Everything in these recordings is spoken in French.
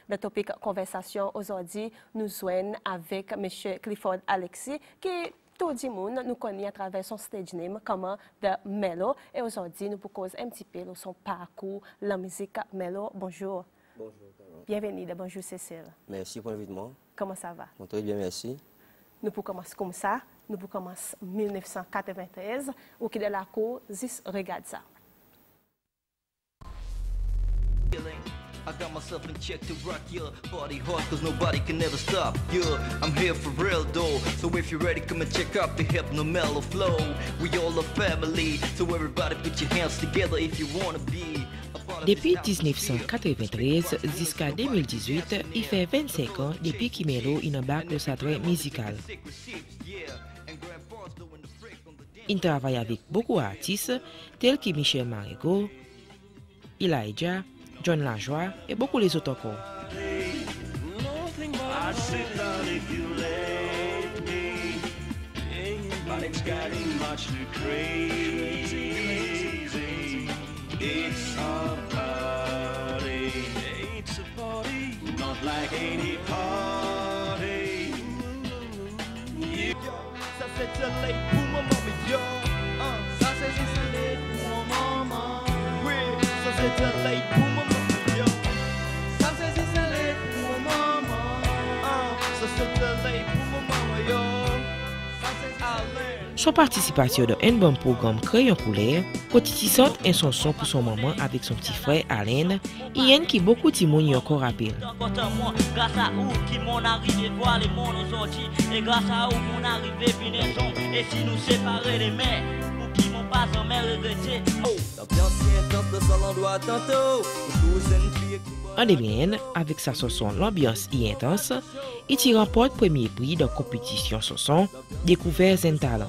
le topic conversation aujourd'hui, nous joignons avec M. Clifford Alexis, qui tout le monde nous connaît à travers son stage name comme de Melo. Et aujourd'hui, nous pouvons un petit peu son parcours, la musique Melo. Bonjour. Bonjour. Bienvenue de Bonjour Cécile. Merci pour l'invitation. Comment ça va? Très bien, merci. Nous pouvons commencer comme ça. Nous pouvons commencer en 1993, au qui de la cour, juste regarde ça. I got myself in check to rock your body hard cause nobody can ever stop. Yeah, I'm here for real though. So if you're ready, come and check out the Hypno Mellow flow. We all a family, so everybody put your hands together if you wanna be. Depuis 1993 jusqu'à 2018, il fait 25 ans depuis qu'il Melo embarque le cadre musical. Il travaille avec beaucoup d'artistes tels que Michel Marigot, Elijah, John Lajoie et beaucoup les autres encore. It's a party. It's a party. Not like any party. Ça c'est un late pour ma maman, yo. Ça c'est un late pour ma maman. Oui, ça c'est un late pour ma maman, yo. Ça c'est un late pour ma maman. Ça c'est un late pour ma maman, yo. Ça c'est un late. Son participation dans un bon programme Crayon Couleur, quotidien un chanson pour son maman avec son petit frère Alain, et qui beaucoup de monde encore rappelle. Grâce à vous qui m'ont arrivé voir les mondes aujourd'hui, et grâce à vous mon arrivé finaison, et si nous séparer les mères, ou qui m'ont pas jamais regretté. L'ambiance est intense de son endroit tantôt. En 2001, avec sa chanson L'ambiance est intense, il remporte le premier prix dans la compétition chanson Découvert un talent.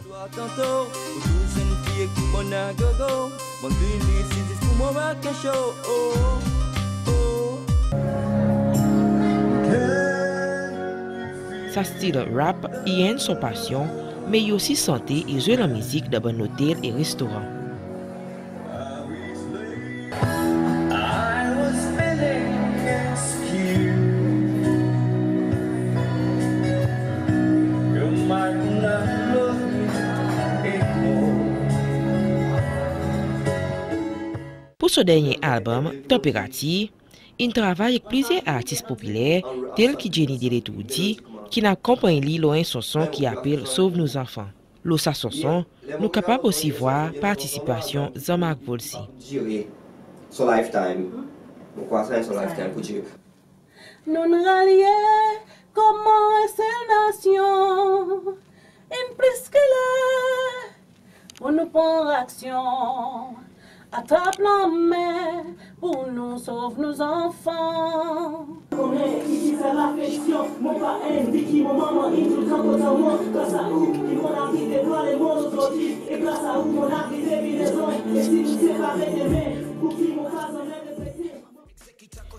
Sa style rap y a son passion, mais il aussi santé et jouer la musique dans un hôtel et restaurant. Pour ce dernier album, Température, il travaille avec plusieurs artistes populaires tels que Jenny Deletoudi, qui n'accompagne lui loin son son qui appelle Sauve nos enfants. L'eau sa chanson, nous capables aussi voir participation de Jean-Marc Volsi. Son lifetime. Pourquoi ça son lifetime pour dire? Nous nous rallions comment cette nation, une plus que là, pour nous prendre action. Attrape la main pour nous sauver nos enfants. On est ici, c'est l'affection. Mon père indique, mon maman, il nous prend contre moi. Grâce à vous, ils vont arriver voir les mondes aujourd'hui. Et grâce à vous, mon arrivée, vinaison. Et si nous séparons des mains, pour qui mon pas en est répété.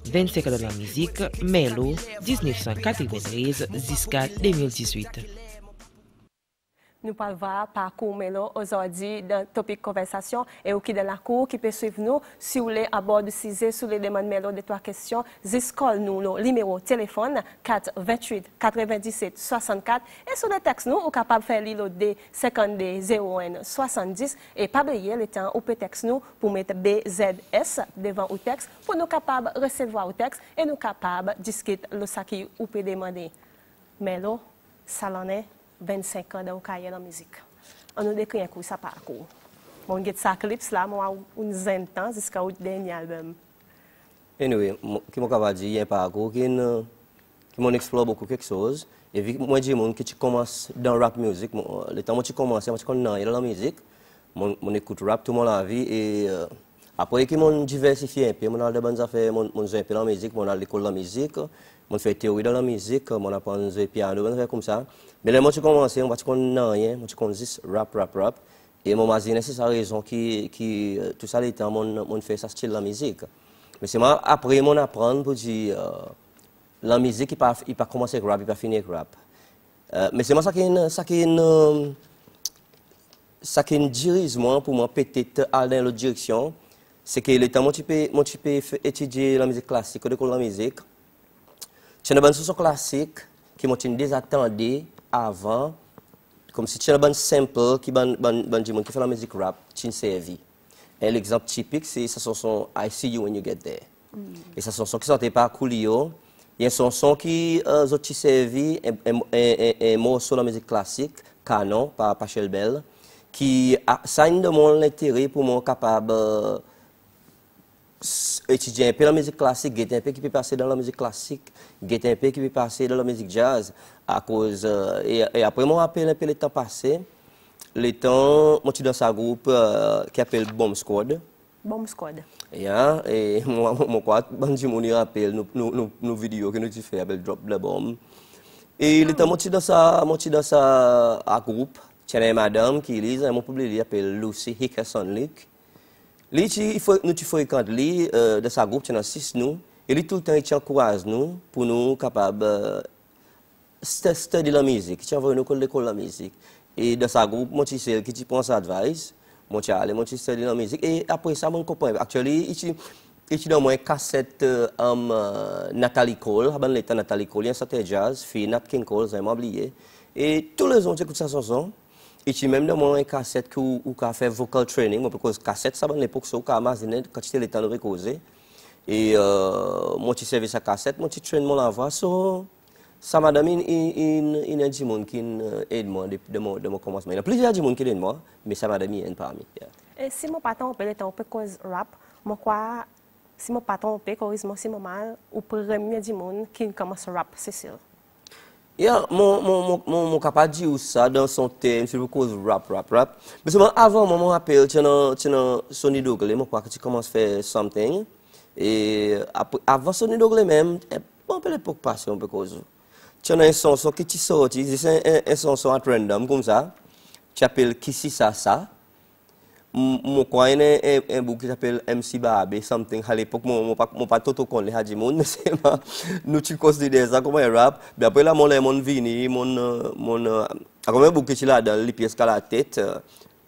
25 ans de la musique, Melo, 1993 jusqu'à 2018. Nous parlons parcours Melo aujourd'hui dans le topic conversation et au qui de la cour qui peut suivre nous si vous voulez aborder sujet sur les demandes Melo de 3 questions. Jusqu'à nous le numéro téléphone 428 97 64 et sur le texte nous vous capable faire l'île de 52 01 70 et pas oublier le temps ou peut texte nous pour mettre BZS devant au texte pour nous capable recevoir au texte et nous capable discuter le ça qui ou peut demander. Melo, ça l'en est 25 ans dans le carrière de la musique. On nous décrit un coup ça parcours. Mon get sa clips là, moi une dizaine de temps jusqu'à le dernier album. Anyway, qui m'a dit il y a un parcours qui m'ont exploré beaucoup quelque chose et vu que moi dis mon qui commence dans rap music, le temps où tu commences, moi tu connais dans la musique, mon écoute rap tout mon la vie et après qui m'ont diversifié un peu, mon a de bonnes affaires, mon joue un peu dans la musique, mon a l'école de la musique, mon fait théorie dans la musique, mon apprend à jouer piano, on fait comme ça. Mais là, moi, tu commences, moi, tu connais rien, moi, tu connais juste rap. Et mon imagine, c'est sa raison qui tout ça, les temps, mon fait ça style la musique. Mais c'est moi, après, mon apprendre pour dire, la musique, il pas commencer avec rap, il pas finir avec rap. Mais c'est moi, ça qui dirige moi, pour moi, peut-être aller dans l'autre direction, c'est que le temps, moi, tu peux étudier la musique classique, de la musique, C'est une bonne chanson classique qui m'a désattendu avant, comme si c'est une bonne simple qui fait la musique rap, qui servi. Et l'exemple typique, c'est sa chanson I See You When You Get There. Et sa chanson qui sortait par Coolio, il y a une chanson qui a servi un morceau de la musique classique, Canon, par Pachel Bell, qui a de mon intérêt pour moi capable étudier un peu la musique classique, guetter un peu qui peut passer dans la musique classique, guetter un peu qui peut passer dans la musique jazz, à cause et après moi rappelle un peu le temps passé, le temps moi suis dans sa groupe qui s'appelle Bomb Squad. Bomb Squad. Yeah, et moi quoi bandi mon rappelle nos vidéos que nous tu fait avec Drop the Bomb. Et le temps moi suis dans sa groupe, tiens une madame qui lise mon public appelle Lucy Hickerson Luke. Lui, nous fréquentons de sa groupe, il y en a 6 nous, et lui tout le temps il encourage nous pour nous capables studier la musique, il envoie nous à l'école de la musique. Et dans sa groupe, moi c'est celle qui prend sa advice, moi je aller, moi je studier la musique, et après ça, je comprends. Actuellement, il dans une cassette Natalie Cole, avant l'état Natalie Cole, il y a un certain jazz, fille Nat King Cole, j'ai oublié, et tous les ans j'écoute sa chanson. Et tu même dans une cassette où on fait vocal training, parce que cassette, ça, à l'époque, c'est au Amazon, quand tu étais le temps de reposer. Et moi, tu servais sa cassette, moi, tu traînes mon la voix. Ça m'a donné une des gens qui aide moi de mon commencement. Il y a plusieurs gens qui aident moi, mais ça m'a donné une parmi. Et si mon patron peut être un peu cause rap, moi quoi, si mon patron peut corriger si mon mal, ou premier du monde qui commence à rap, Cécile. Yeah, mon capable de dire ça dans son thème, c'est cause rap. Mais seulement avant, moi, je me rappelle, tu as Sonny Douglas, moi, quand tu commences à faire something. Et avant Sonny Douglas même, un peu l'époque passée, un peu cause. Tu as une chanson qui sort, c'est une chanson à random, comme ça. Tu appelles Kissi Sasa. Mon coin un book qui s'appelle MC Babe, something à l'époque, mon pas tout con les hadjimoun, mais c'est nous tu considères ça comme un rap. Mais après là, mon vini, comme un book qui là dans les pièces à la tête,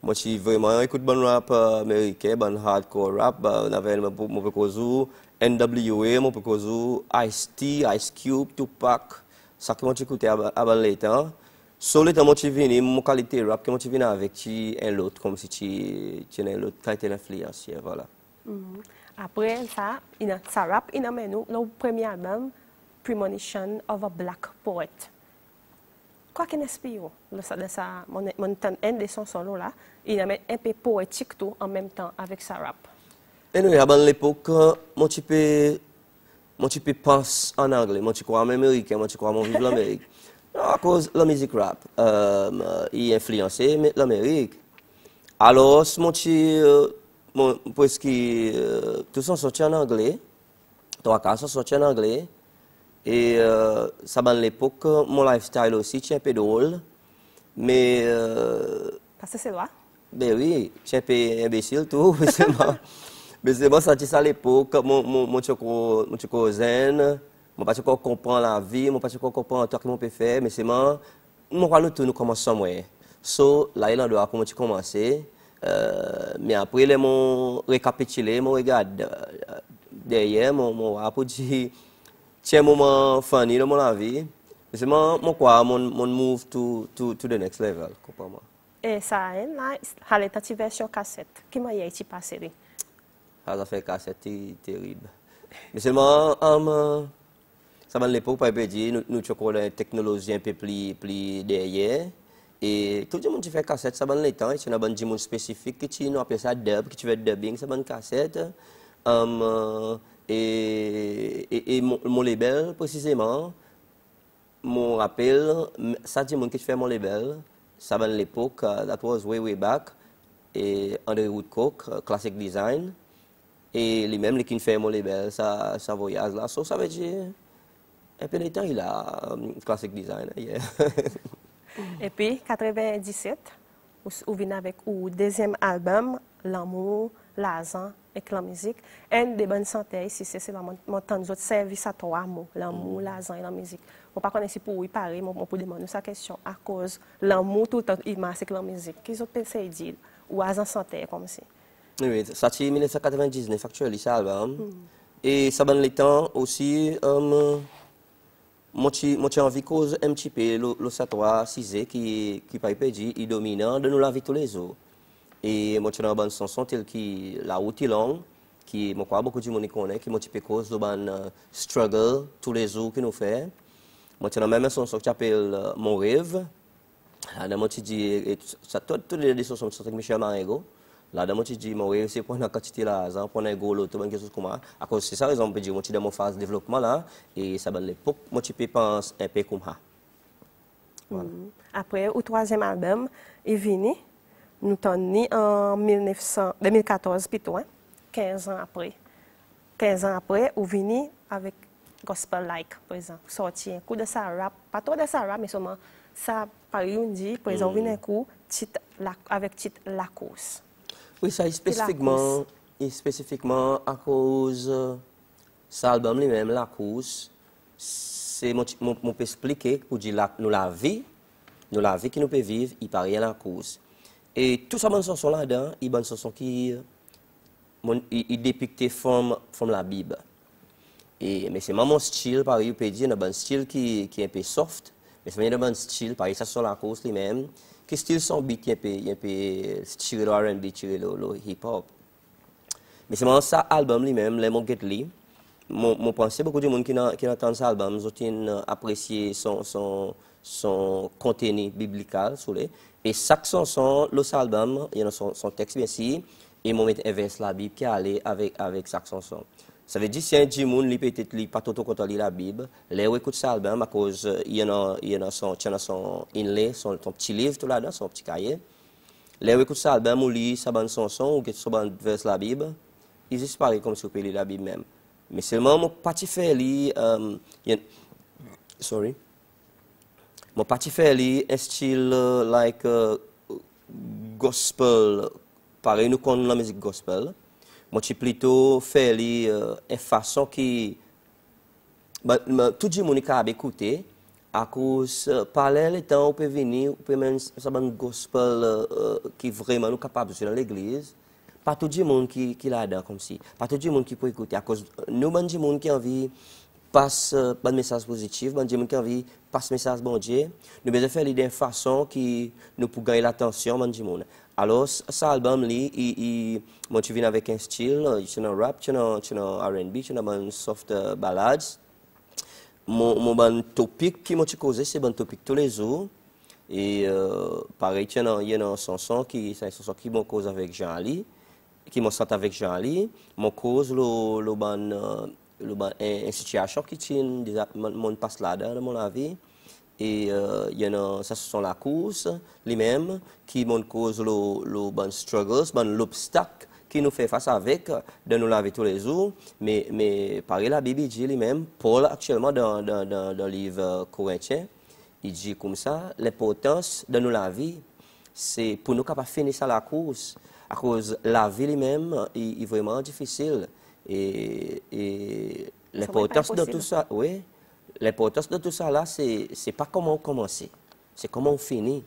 moi je vraiment écoute bon rap américain, bon hardcore rap, on avait mon pekozu, NWA, mon pekozu, Ice-T, Ice Cube, Tupac, ça que moi j'écoutais avant les temps. Sur le temps où tu viens, mon qualité rap, quand tu viens avec un autre, comme si tu as une autre qualité d'influence, voilà. Après ça, ça rap, il a nous le premier album, Premonition of a Black Poet. Quoi qu'il inspire, de ça, mon un des chansons là, il a un peu poétique tout en même temps avec sa rap. Et nous, à l'époque, moi tu peux penser en anglais, moi tu crois en américain, moi tu crois en vivre l'Amérique. À cause de la musique rap, il a influencé l'Amérique. Alors, parce que tout ça sorti en anglais, trois quarts sorti en anglais, et ça à l'époque, mon lifestyle aussi, c'est un peu drôle, mais... Parce que c'est là? Ben oui, c'est un peu imbécile tout, mais c'est moi sorti ça à l'époque, mon zen. Je ne sais pas comprendre la vie, je ne sais pas comprendre tout ce que je peux faire, mais c'est moi, nous commençons somewhere. So, là, il y a comment tu commences. Mais après, je vais récapituler, je regarde derrière, je pour dire, c'est un moment funny dans mon vie. C'est mon move to the next level. Et ça, là, il y a une version cassette. Qui m'a été passé? Ça a fait cassette terrible. Mais seulement, ça à l'époque, par exemple, nous avons une technologie un peu plus derrière. Et tout le monde qui fait cassette, ça va le temps. C'est un monde spécifique qui nous appelle ça dub, qui fait dubbing, ça va une cassette. Et mon label, précisément, mon rappel, ça dit qui fait mon label, ça va à l'époque, that was way back, et André Woodcock, Classic Design. Et lui-même, qui fait mon label, ça voyage là. So, ça veut dire. Et puis, le temps, il a Classic Design. Yeah. Et puis, 97, vous venez avec le deuxième album, L'amour, l'argent et la musique. Un des bonnes santé ici, c'est mon temps de service à toi, l'amour, l'argent et la musique. Je ne sais pas si pour lui parler, je peux demander sa question à cause de l'amour tout le temps, il marche avec la musique. Qu'est-ce que vous pensez dire? Ou l'argent santé comme ça? Oui, ça c'est 1999, actuellement, cet album. Et ça donne le temps aussi. moi j'ai envie cause un petit peu le satwa 6 qui pas perdu, il dominant de nous la vie tous les jours. Et moi j'ai une bonne chanson telle qui la route est longue qui moi crois beaucoup de monde connaît qui moi petit peu cause de bonne struggle tous les jours que nous fait. Moi j'ai une même chanson qui s'appelle Mon rêve. Là moi tu dis ça toutes les chansons avec Michel Marengo. Là moi tu dis mon rêve c'est pour une quantité là, pour un gros lot tout quelque chose comme ça. À cause c'est ça raison peut dire moi tu dans mon phase de développement là et ça bonne l'époque moi tu peux penser un peu comme ça. Voilà. Après au troisième album est venu nous tenons en 2014 plutôt, 15 ans après. 15 ans après, on venu avec Gospel Like, par exemple, sorti un coup de ça rap, pas trop de ça rap, mais seulement ça, par exemple, dit, par exemple, un coup avec titre La Course. Oui, ça spécifiquement à cause de cet album lui-même, La Course, c'est mon peut expliquer pour dire nous la vie que nous pouvons vivre, il paraît La Course. Et tout ça, bonne chanson là-dedans, il y a une chanson qui dépicte forme la Bible. Mais c'est mon style, pareil, on peut dire, un bon style qui est un peu soft, mais c'est un bon style, pareil, ça sur La Course lui-même, qui style son beat, il est un peu tiré le R&B, tiré le hip-hop. Mais c'est mon ça album lui-même, les mots get li. Mon pensée, beaucoup de monde qui entend cet album, ils ont apprécié son contenu biblical sur les. Et chaque chanson, le album, il y a son texte bien sûr, et mon mettre inverse la Bible qui allait avec chaque chanson. Ça veut dire si un Jimoun li peut-être li pas tout content la Bible, les écoute cet album à cause il y a son inlay, son petit livre tout là-dedans, son petit cahier. Les écoute cet album ou lit sa bonne chanson ou que sa bonne verse la Bible, ils disparaissent comme si on peut lire la Bible même. Mais seulement mon parti fait li sorry. Mon parti fait un style like gospel, pareil nous connaissons la musique gospel. Moi je plutôt fait une façon qui tout le monde a écouté à cause parler le temps on peut venir, on peut même ça un gospel qui vraiment nous capable de dans l'église. Pas tout le monde qui là-dedans comme si, pas tout le monde qui peut écouter à cause nous bon du monde qui a envie passe un message positif, bon Dieu qui a envie passe message bon Dieu, nous besoin faire d'une façon qui nous pour gagner l'attention bon Dieu. Alors cet album li moi tu viens avec un style, tu un rap, tu un R&B, tu un soft ballads. Mon bon topic qui moi tu cause c'est bon topic tous les jours et pareil il y a une chanson qui c'est une chanson qui mon cause avec Jean-Ali, qui me sent avec Jean-Ali, mon cause le bon une situation qui tient mon passe là dans mon avis et il y a ça ce sont la course lui-même qui mon cause le bon struggles bon l'obstacle qui nous fait face avec de nous laver tous les jours mais pareil la Bible dit lui-même Paul actuellement dans le livre Corinthiens il dit comme ça l'importance de nous laver c'est pour nous capable finir ça la course à cause la vie lui-même est vraiment difficile. Et l'importance de tout ça, oui, l'importance de tout ça là, c'est pas comment on commence, c'est comment on finit.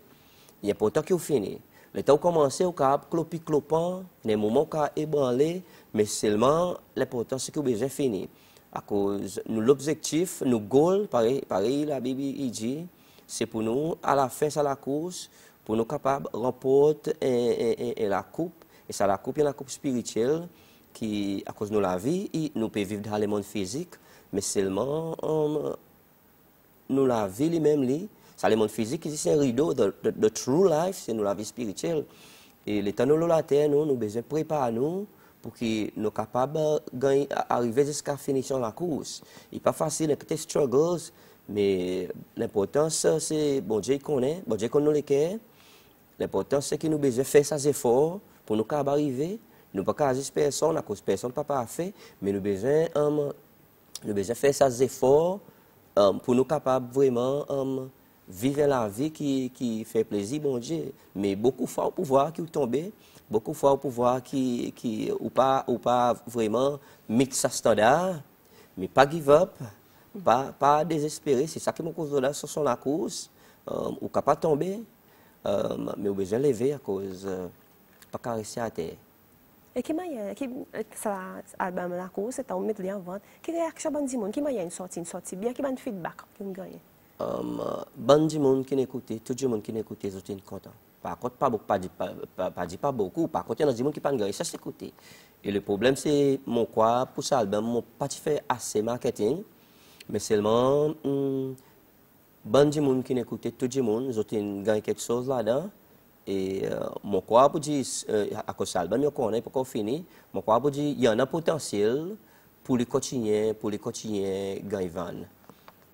Il est important qu'on finisse. Le temps où on commence, on a clopi clopant, les moments qu'on a ébranlé, mais seulement l'important c'est qu'on a besoin de finir. À cause nous l'objectif, nous goal, pareil la Bible il dit, c'est pour nous à la fin de la course, pour nous capables de remporter la coupe, et ça la coupe est la coupe spirituelle. Qui, à cause de la vie, nous pouvons vivre dans le monde physique, mais seulement nous la vie lui-même, ça le monde physique, c'est un rideau, the true life, c'est nous la vie spirituelle. Et l'état nous la terre, nous besoin de préparer nous pour que nous capables d'arriver jusqu'à la finition de la course. Il n'est pas facile, il y a des struggles, mais l'importance, c'est, bon Dieu connaît nous les cœurs. L'important, c'est que nous besoin de faire ces efforts pour nous capables d'arriver. Nous ne pouvons pas agir personne, à cause de personne n'a pas fait, mais nous besoin faire ces efforts pour nous capables vraiment vivre la vie qui fait plaisir, bon Dieu. Mais beaucoup de fois, au pouvoir qui tomber, beaucoup de fois, au pouvoir qui ou pas vraiment mettre sa standard, mais pas give up, pas désespérer. C'est ça qui me cause de là, ce sont la course, ou pas tomber, mais nous besoin lever à cause pas caresser à terre. Et qui m'a qui ça album la course c'est on mettre en vente. Qui réaction bon du monde qui m'a une sortie bien qui m'a feedback qui me gagne. Bon du monde qui n'écoute, tout le monde qui n'écoute, ils sont contents. Par contre, pas beaucoup. Par contre, il y a des gens qui ne pas ça s'écouter. Et le problème, c'est mon quoi pour cet album, mon pas fait assez marketing, mais seulement bon du monde qui n'écoute, tout le monde, ils ont gagné quelque chose là-dedans. Et mon quoi pour dire, à cause de l'album, on n'est pas fini, mon quoi pour dire, il y en a potentiel pour les continuer gagner van.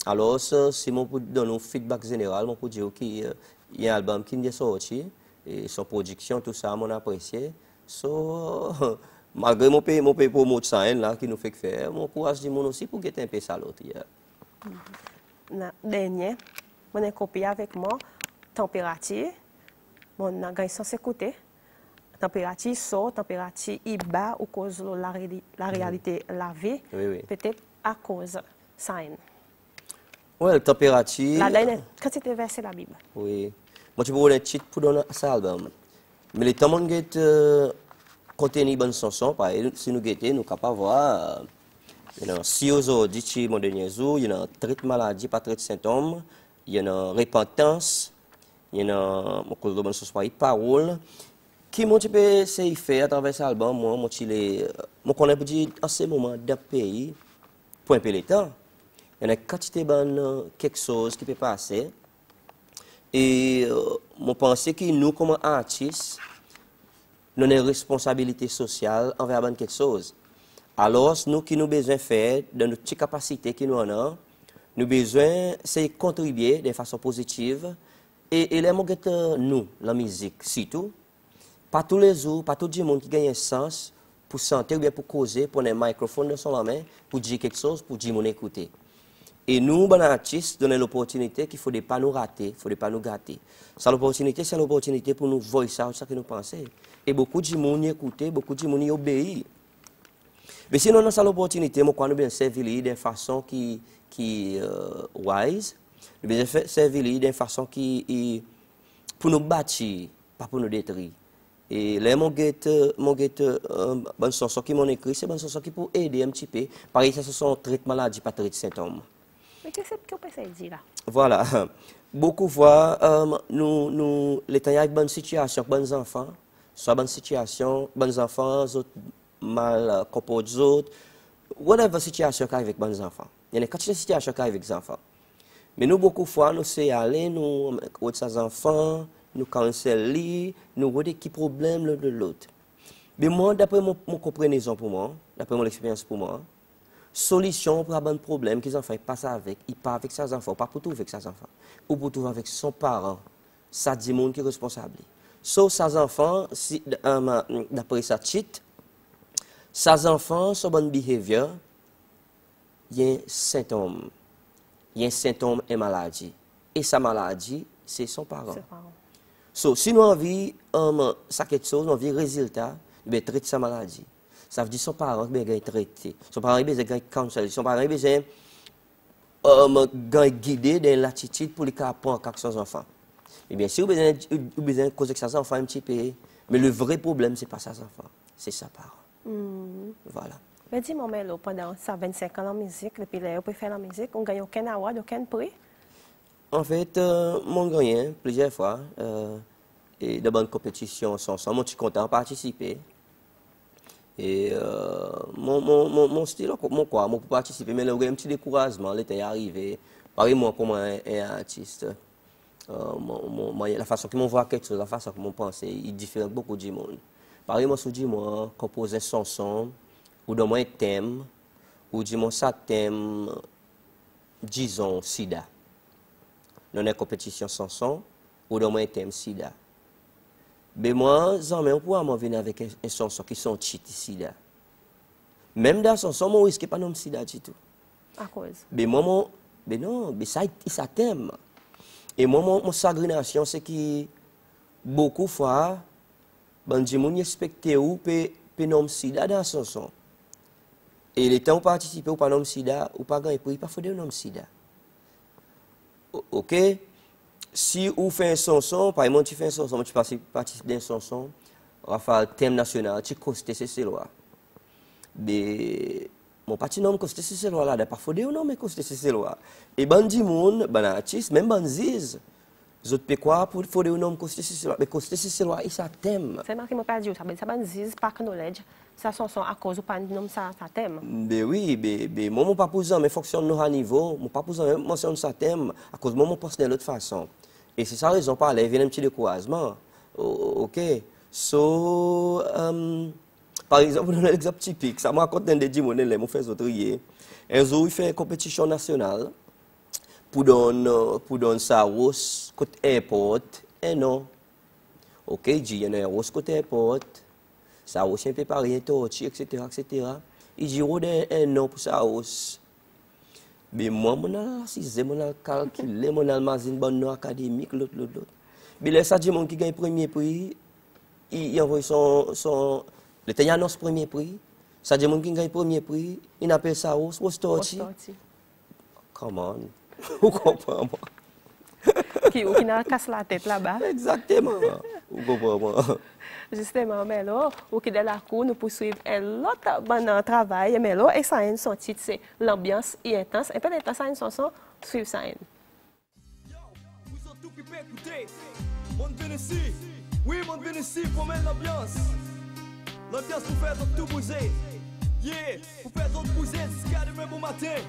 Alors, c'est mon pour donner un feedback général, mon pour dire qu'il y a un album qui est sorti, et son production, tout ça, mon apprécié. So, malgré mon pays pour mot de là, qui nous fait faire, mon courage du monde aussi pour guetter un peu ça l'autre. Dernier, mon ai copié avec moi, température. On a gagné sans s'écouter. Température sort, température est bas à cause de la réalité la vie. Oui. Peut-être à cause sign. Oui, la température. La dernière, quand c'était versé la Bible. Oui. Moi, je peux un titre pour donner à cet album. Mais les temps où contenu bonne chanson, si nous guettons, nous capables voir. Si aujourd'hui, mon dernier jour, il y a un traitement maladie, pas de symptômes, il y a une repentance. Il y a une bonne chose, parole. Qui m'a fait à travers cet album, moi, je connais pour dire, en ce moment, dans le pays, pour un peu de temps, il y a une quantité de quelque chose qui peut passer. Et je pense que nous, comme artistes, nous avons une responsabilité sociale envers quelque chose. Alors, nous qui nous besoin de faire, dans notre petite capacité que nous avons, nous besoin de contribuer de façon positive. Et les mots nous, la musique, surtout, pas tous les jours, pas tout le monde qui gagne un sens pour chanter ou bien pour causer, pour un microphone dans la main, pour dire quelque chose, pour dire mon écouter. Et nous, les artistes, donnons l'opportunité qu'il ne faut pas nous rater, il ne faut pas nous gâter. Ça, l'opportunité, c'est l'opportunité pour nous voir ça que nous pensons. Et beaucoup de monde écoutent, beaucoup de monde obéit. Mais sinon, dans cette opportunité, moi, nous bien servir de façon qui wise. Nous devons servir d'une façon qui pour nous bâtir, pas pour nous détruire. Et là, mon bonne chanson qui m'ont écrit, c'est une bonne chanson qui peut aider un petit peu. Pareil, ça, ce sont traitements maladie, pas de symptômes. Mais qu'est-ce que vous pensez dire là? Voilà. Beaucoup de fois, les temps, il y a une bonne situation, bonnes enfants, soit bonne situation, bons enfants, autres mal comportés, autres, whatever situation qu'il y a avec bons enfants. Il y a une quantité de situations qu'il y a avec les enfants. Mais nous, beaucoup de fois, nous sommes allés, nous, avec ces enfants, nous cancellons, nous regardons qui problème l'un de l'autre. Mais moi, d'après mon compréhension pour moi, d'après mon expérience pour moi, solution pour un problème qu'ils enfants passent avec, ils partent avec ses enfants, pas pour trouver avec ses enfants, ou pour trouver avec son parent. Ça dit monde qui est responsable. Sauf ses enfants, si, d'après sa titre, ses enfants, son bon behavior, il y a un symptôme. Il y a un symptôme et maladie. Et sa maladie, c'est son parent. So, si nous avons envie ça quelque chose, nous avons envie résultat, nous devons traiter sa maladie. Ça veut dire que son parent doit traiter. Son parent doit conseiller. Son parent doit guider dans l'attitude pour les apprendre avec ses enfants. Et bien, si vous avez besoin de causer avec ses enfants un petit peu, mais le vrai problème, ce n'est pas ses enfants, c'est sa parent. Voilà. Mais dis-moi, pendant ça 25 ans en musique, depuis là, vous pouvez faire la musique, on ne gagne aucun award, aucun prix? En fait, mon gagné plusieurs fois. Et de bonnes compétitions ensemble, je suis content de participer. Et mon style, mon pour participer, mais il y a un petit découragement, l'été est arrivé. Pareil, moi, comme un artiste, la façon que je vois quelque chose, la façon que je pense, il diffère beaucoup du monde. Pareil, moi, si je compose une chanson, ou dans un thème, ou du ça thème, disons, sida. Dans une compétition chanson, ou dans un thème sida. Mais moi, on peut venir avec une chanson qui sont cheat sida. Même dans la chanson, je ne risque pas de sida du tout. À cause? Mais moi, mais non, mais ça thème. Et moi, mon sagrination, c'est que beaucoup de fois, les gens respectent ou pe nom sida dans la chanson. Et les temps où participer ou pas nom sida, ou pas gagner prix, pas faut de nom sida. OK? Si vous faites une chanson, par exemple, tu fais une chanson, tu participes d'une chanson, Rafa thème national, tu costes c'est loi. Mais mon parti nom costes c'est loi là, parfois des non mais costes c'est loi. Et bandi moun, ban artiste, même banziz. Zot pe quoi pour faut des nom costes c'est loi, mais costes c'est loi, il ça thème. C'est marqué mon pas dire ça banziz pas knowledge. Ça sont à cause ou pas nom ça thème. Ben oui, moi mon pas posant mais fonctionne nous à niveau, mon pas posant même mentionne ça thème à cause moi mon pense de l'autre façon. Et c'est ça la raison par là, il vient un petit découragement. OK. So par exemple, un exemple typique, ça m'a raconté des dimanches là, mon fait autrier. Un jour il fait une compétition nationale pour donner ça rose côté airport et non. OK, il y a un rose côté airport. Ça aussi un peu pareil, tortue, etc., etc. Il dit, oh, un nom pour ça aussi. Mais moi, je suis calculé, je suis mazine bon nom académique, l'autre. Mais là, ça dit, mon qui gagne premier prix, il envoie son... Le temps, il annonce premier prix. Ça dit, mon qui gagne premier prix, il appelle ça aussi, tortue. Come on. Vous comprenez, moi? Qui n'a casse la tête là-bas. Exactement. Vous comprenez, moi? Justement, Melo, au qui de la cour, nous poursuivons l'autre bon travail, Melo, et ça a son titre, c'est l'ambiance est intense. Et peut-être ça a une chanson, suivre ça. Yo, vous êtes tout occupés, écoutez. Mon Vénétie, oui, mon Vénétie, pour mettre l'ambiance. L'ambiance pour faire tout bouger. Yeah, pour faire tout bouger jusqu'à demain bon matin.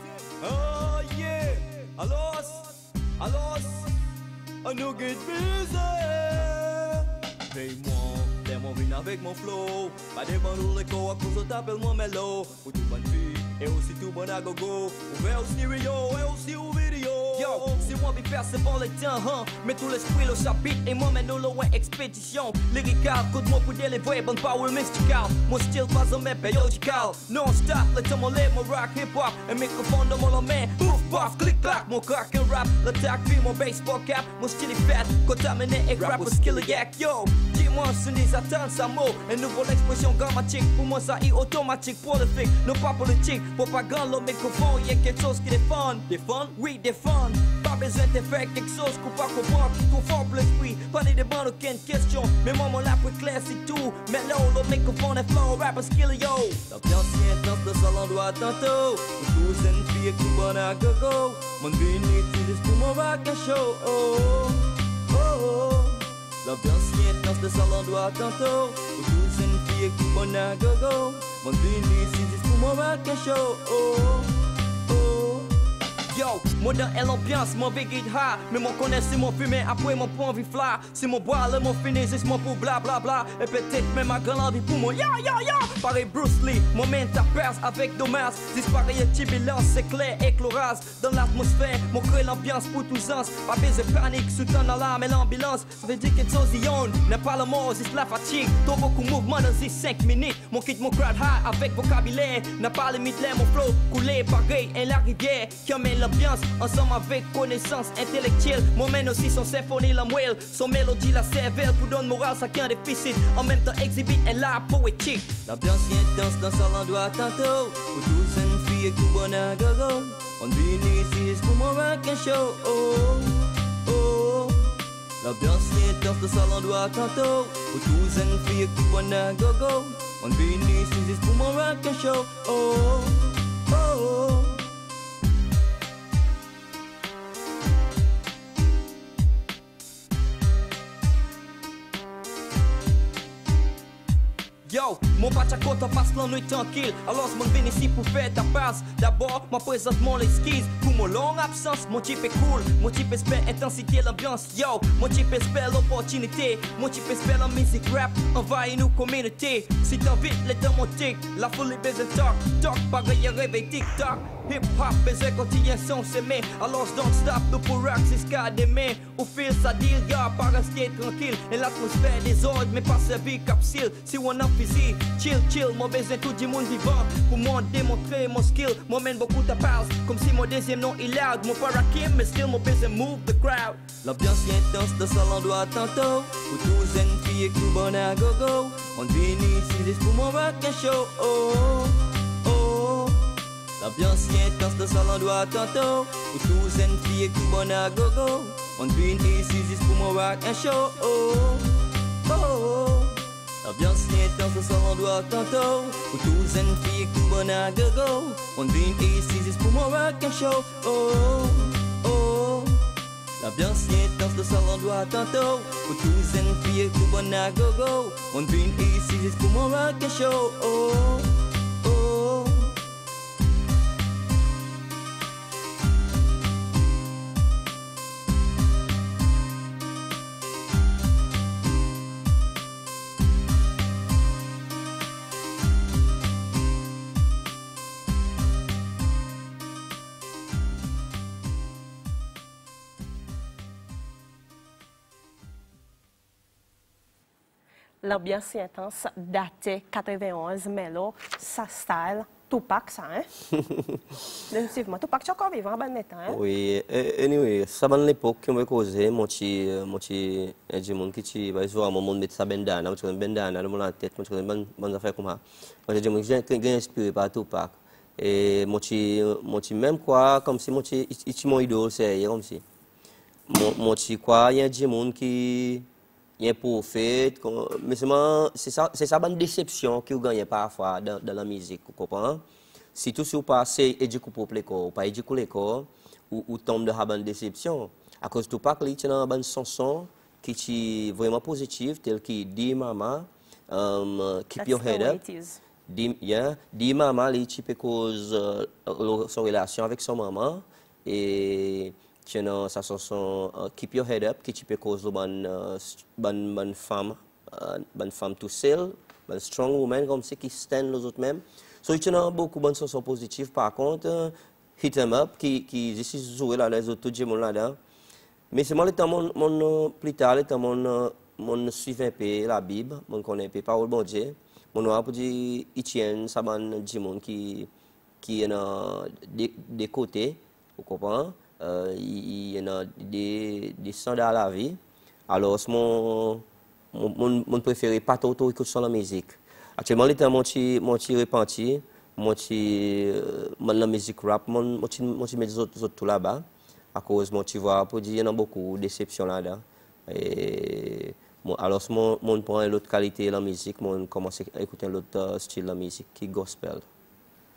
Oh yeah, alors, on nous get busy. Paye-moi. Mon vin avec mon flow, pas de bon les co à cause t'appelle moi Melo. Pour tout bonne vie et aussi tout bon à gogo. Ouvert au stéréo et aussi au vidéo. Yo, si moi vais faire c'est bon le temps, hein. Mais tout l'esprit le chapitre et moi mène loin expédition. Lyrical, coup de mots pour délivrer bon power mystical. Mon style pas jamais périodical. Non stop, le temps mon lève, mon rock hip hop. Un microphone dans mon main, ouf paf, clic clac, mon cock and rap. Le tac puis mon baseball cap, mon style est fat, contaminé et rap au skill yak. Yo, dis-moi ce n'est attendre ça mot. Une nouvelle expression grammatique, pour moi ça est automatique, prolifique, non pas politique. Propagande, le microphone, y'a quelque chose qui défend. Défend? Oui, défend. Pas besoin de faire quelque chose qu'on pas comprendre, trop fort pour l'esprit. Pas de demande, aucune question. Mais moi, mon lap est clair, c'est tout. Mais là, le microphone est flow, rapper skill, yo. L'ambiance est intense de ça l'endroit tantôt. Pour tous une fille qui bonne à gogo. Mon béni, tu dis pour mon rock and show. Oh, oh, oh. L'ambiance est intense de ça l'endroit tantôt. Pour tous une fille qui bonne à gogo. Mon béni, tu dis pour mon rock and show. Oh, oh. Yo, moi dans l'ambiance, mon big hit high. Mais mon connaît c'est mon fumé, après mon point vie fly. C'est mon bois, le mon fini, c'est mon pour bla bla bla. Et peut-être même ma grande envie pour moi, yo yo yo. Pareil Bruce Lee, mon main perce avec dommage. Disparaît turbulence, c'est clair, éclairage. Dans l'atmosphère, mon crée l'ambiance pour tous sens. Pas besoin de panique, sous-temps l'alarme et l'ambulance. Ça veut dire que chose y on, n'est pas le mot, c'est la fatigue. Trop beaucoup de mouvements dans ces 5 minutes. Mon kit, mon crowd high avec vocabulaire. N'a pas limite, mon flow coulé, pareil, et la rivière qui emmène l'ambiance ensemble avec connaissance intellectuelle. Moi mène aussi son symphonie la moelle, son mélodie la cervelle pour donner morale ça qui a un déficit. En même temps exhibit un l'art poétique. L'ambiance est intense dans ça l'endroit tantôt. Pour tous une fille qui bonne à gogo. On vient ici pour mon rock and show. Oh, oh. L'ambiance est intense dans ça l'endroit tantôt. Pour tous une fille qui bonne à gogo. On vient ici pour mon rock and show. Oh, oh, oh. Yo, mon pachakota passe la nuit tranquille. Alors mon vient ici pour faire ta passe. D'abord, moi présente mon esquisse. Pour mon longue absence, mon type est cool. Mon type espère intensité, l'ambiance. Yo, mon type espère l'opportunité. Mon type espère la musique rap. Envahit nos communautés. Si t'as vite, les temps mon tic. La foule est besoin talk. Talk, pareil, réveil tic-tac. Hip-hop, besoin quotidien son semé. Alors don't stop, nous pour rock, c'est ce qu'a demain. Au fil, ça dit, y'a pas rester tranquille. Et l'atmosphère des ordres, mais pas servir capsule. Si on a physique, chill, chill, moi besoin tout du monde vivant. Pour moi démontrer mon skill, moi mène beaucoup de passe. Comme si mon deuxième nom est loud. Mon parakim, mais still, moi besoin move the crowd. L'ambiance est intense de ça l'endroit tantôt. Pour tous une fille qui bonne à gogo. On vient ici, c'est pour mon rock and show. Oh, oh. L'ambiance est intense de ça l'endroit tantôt. Pour tous une fille qui bonne à gogo. On vient ici, c'est pour mon rock and show. Oh, oh, oh. L'ambiance est dans ce endroit tantôt où tous jeunes filles tout bon à go. On vient ici juste pour mon rock and show. Oh, oh. L'ambiance est dans ce endroit tantôt où tous jeunes filles tout bon à go. On vient ici juste pour mon rock and show. Oh, oh. L'ambiance intense datait 91, mais là, ça style, Tupac, ça, hein? Définitivement, Tupac, tu es encore vivant, ben net, hein? Oui, anyway, ça dans l'époque qui m'a causé, moi j'ai dit mon qui va jouer à mon monde mettre sa bandana, moi j'ai bandana dans la tête, moi j'ai bonne affaire comme ça. Moi j'ai dit moi j'ai inspiré par Tupac et moi j'ai même quoi comme si moi j'ai mon idole c'est comme si. Moi j'ai quoi, il y a des gens qui il y a un prophète, mais c'est ça bonne déception que vous gagnez parfois dans la musique, vous comprenez? Si tout ce que pas c'est éduquer pour l'école, pas éduquer l'école, ou tombe dans la bonne déception. À cause de Tupac, il y a une bonne chanson qui est vraiment positive, telle que Dis Mama, Keep Your Head Up. Dis Mama, il est cause son relation avec son maman et tu as sa chanson Keep Your Head Up qui est cause bonne femme tout seul, bonne strong woman comme c'est qui stand les autres même. So il y a beaucoup de bonnes chansons positives par contre Hit 'em Up qui ici joué là les autres tout le monde là-dedans. Mais c'est moi le temps mon plus tard le temps mon suivre un peu la Bible, mon connaît un peu parole bon Dieu. Mon a pour dire Etienne ça ban du monde qui est dans des côtés, vous comprenez? Il y a des standards à la vie. Alors, mon préféré, pas trop écouter sur la musique. Actuellement, les temps, mon repenti, la musique rap, mon met les autres tout là-bas. À cause, tu vois, pour dire, il y a beaucoup de déceptions là-dedans. Alors, mon prend l'autre qualité de la musique, mon commence à écouter l'autre style de la musique, qui est gospel.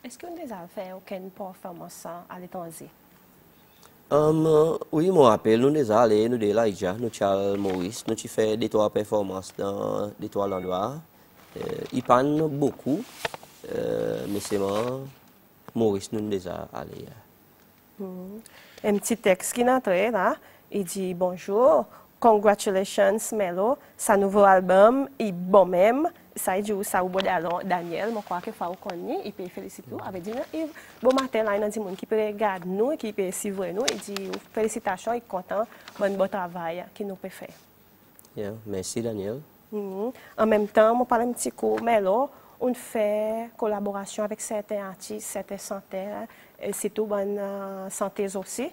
Est-ce qu'on a déjà fait aucune performance à l'étranger? Oui, je me rappelle, nous déjà allés, nous déjà Elijah, nous Charles Maurice, nous avons fait des trois performances dans des trois endroits. Il parle beaucoup, mais c'est moi, Maurice, nous déjà allés. Un petit texte qui est entré là, il dit bonjour, congratulations Melo, sa nouveau album est bon même. Ça dit ça au Daniel, je crois que faut connaître, il peut féliciter avec dire bon matin là il y a des gens qui peut regarder nous, qui peut suivre nous et dit félicitations et content bon travail qui nous peut faire. Yeah, merci Daniel. En même temps, on parle un petit coup Melo, on fait collaboration avec certains artistes, certains chanteurs, c'est tout bonne santé aussi.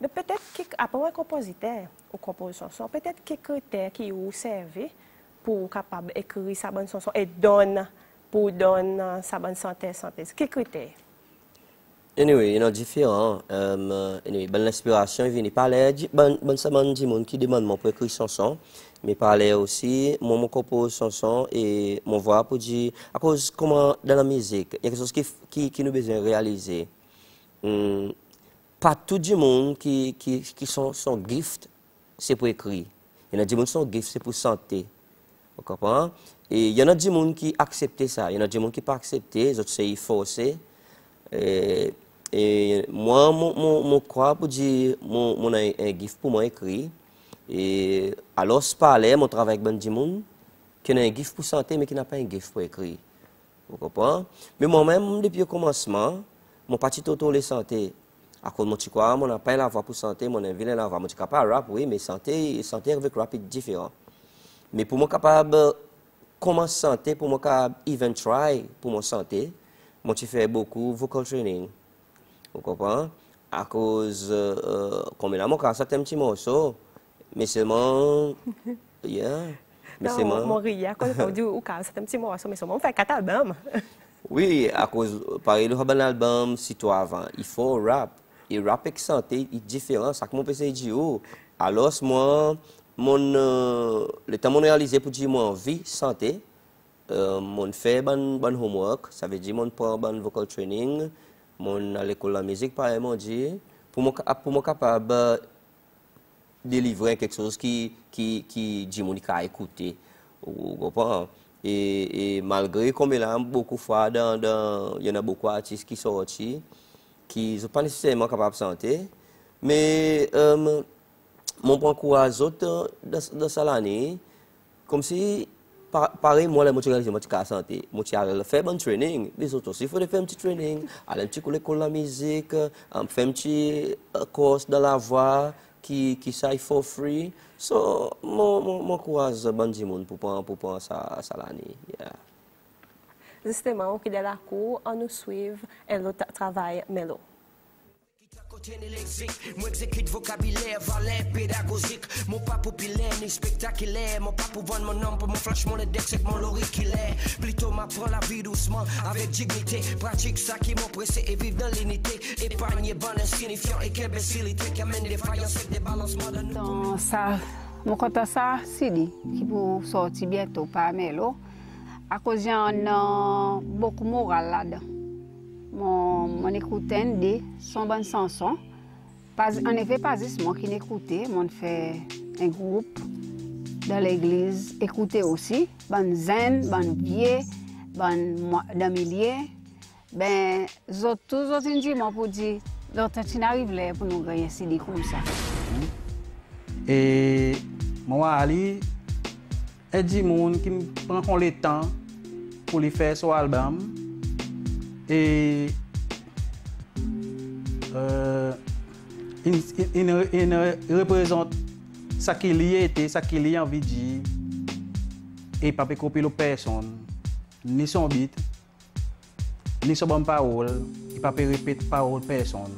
Mais peut-être qu'après un compositeur ou composition, peut-être quelques critères qui vous servent pour capable écrire sa bonne chanson et donne sa bonne santé. Quels critères? Anyway, il y a différents. Anyway, bonne inspiration, il vient parler du monde qui demande pour écrire chanson, mais parler aussi, moi, je compose chanson et mon voix pour dire, à cause comment dans la musique, il y a quelque chose qui nous besoin de réaliser. Pas tout le monde qui sont gift, c'est pour écrire. Il y en a des gens qui sont gift, c'est pour santé. Vous comprenez? Et il y en a des gens qui acceptent ça, il y en a des gens qui ne pas accepter, les autres c'est forcé. Et moi, je crois pour dire, mon un gift pour moi écrit. Et alors, je parle, je travaille avec des gens qui ont un gift pour santé, mais qui n'a pas un gift pour écrire. Vous comprenez? Mais moi-même, depuis le commencement, mon parti total est santé. À cause de quoi, je n'ai pas la voix pour santé, mon vilain la voix. Je suis capable de rap, oui, mais santé avec rap est différent. Mais pour moi capable de commencer santé, pour moi capable even try pour mon santé, moi je fais beaucoup vocal training. Vous comprenez? À cause comme là mon cas ça un petit morceau, mais seulement yeah. Mais c'est moi. Mon ria quand on dit au cas c'est un petit morceau, mais seulement on fait 4 albums. Oui, à cause pareil le album si toi avant, il faut rap. Et rap avec santé est différent, ça que mon PC dit alors moi le temps mon réalisé pour dire moi vie santé mon fait ban homework, ça veut dire mon prend ban vocal training, mon à l'école de la musique pareil mon dit pour moi capable délivrer quelque chose qui dit mon ka écouter. Vous comprenez? Et malgré comme il y a beaucoup fois il y en a beaucoup d'artistes qui sortent qui ne sont pas nécessairement capables de chanter, mais mon point courage autres dans cette année, comme si pareil moi je réalise moi je santé moi je faire bon training les autres aussi il faut faire un petit training aller un petit coup l'école de la musique faire un petit course dans la voix qui ça for free so mon courage bon du monde pour prendre ça l'année yeah. Justement au qui de la cour on nous suivre et le travail Melo. Moi exécute vocabulaire, valeur pédagogique. Mon pas populaire ni spectaculaire. Mon pas pour vendre mon nom, pour mon flash, mon index et mon auriculaire. Plutôt m'apprend la vie doucement, avec dignité. Pratique ça qui m'ont pressé et vivre dans l'unité. Épargner bonne insignifiant et qu'imbécilité qui amène des faillances et des balancements de nous. Dans ça, mon côté ça, Sidi, qui pour sortir bientôt par Melo. À cause il y a beaucoup de morale là-dedans. Mon écoutait des son bonne chanson. En effet, pas juste moi qui l'écoutais, on fait un groupe dans l'église, écouter aussi, bon zen, bon vieux, bon d'amilier. Ben, tous les autres dit moi pour dire, l'autre arrive là pour nous gagner CD comme ça. Et moi Ali, il dit monde qui prend le temps pour lui faire son album. Et il représente ce qu'il y était, ce qu'il y a envie de dire, et pas copier la personne, ni son beat, ni son bonne parole, et pas répéter parole personne.